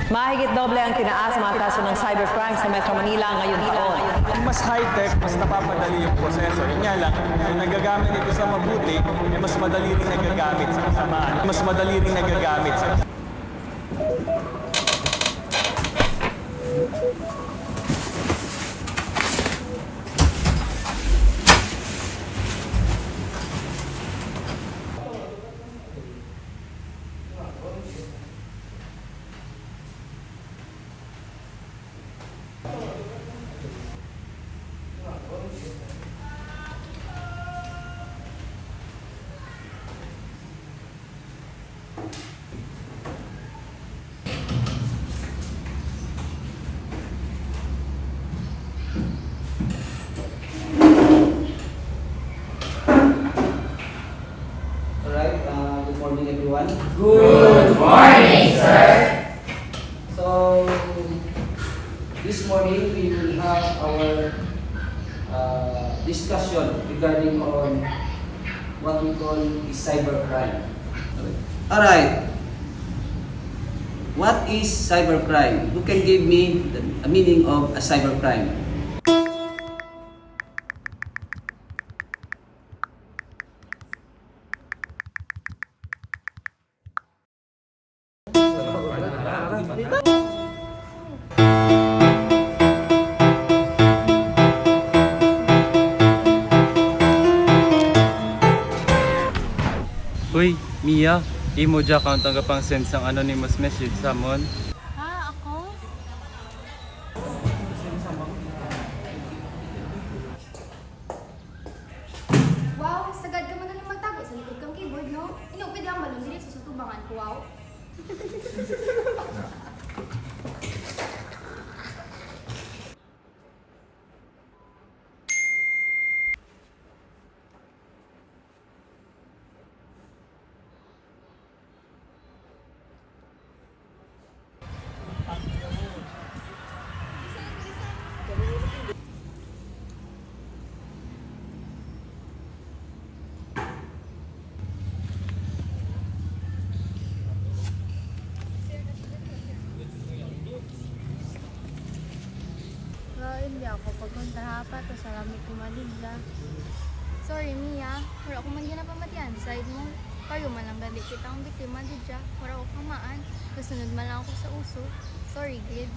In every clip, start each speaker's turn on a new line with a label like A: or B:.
A: Mahigit doble ang tinaas mga kaso ng cybercrime sa Metro Manila ngayon taon.
B: Mas high-tech, mas napapadali yung proseso. Yun nga lang, kung nagagamit ito sa mabuti, mas madali rin nagagamit sa kasamaan. Mas madali rin nagagamit sa...
C: Good morning, everyone.
D: Good morning, sir.
C: So, this morning we will have our discussion regarding on what we call the cybercrime. Alright. What is cybercrime? Who can give me a meaning of a cybercrime?
E: Uy, Mia, imo dya kang tanggapang send sang anonymous message sa mon.
F: Ha, ako? Wow, sagad ka man na magtago sa likod kang keyboard, no? Inupid ang balon dili sa sutubangan ko, wow. Hindi ako pagpunta hapa to sa lamig kumaligla. Sorry, Mia. Wala ko man ginapamatian. Side mo. Kayo man lang gabi kitang biktima didya. Wala ko kamaan. Kasunod man lang ako sa uso. Sorry, gid.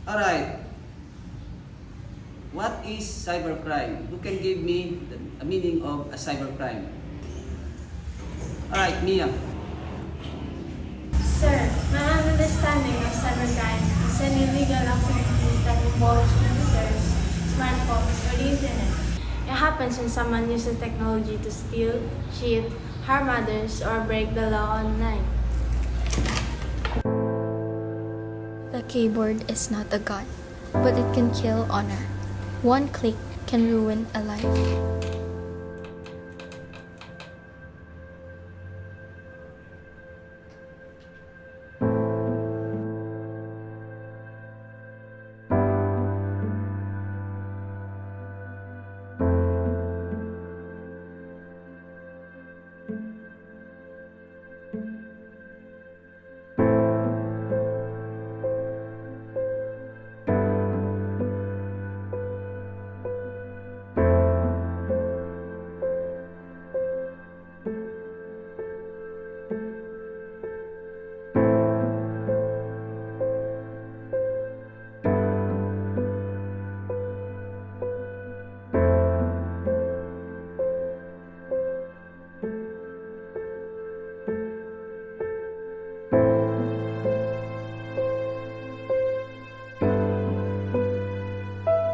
C: Alright. What is cybercrime? Who can give me a meaning of a cybercrime? Alright, Mia.
G: Sir, my understanding of cybercrime is an illegal activity that involves computers, smartphones, or the internet. It happens when someone uses technology to steal, cheat, harm others, or break the law online.
H: The keyboard is not a gun, but it can kill honor. One click can ruin a life.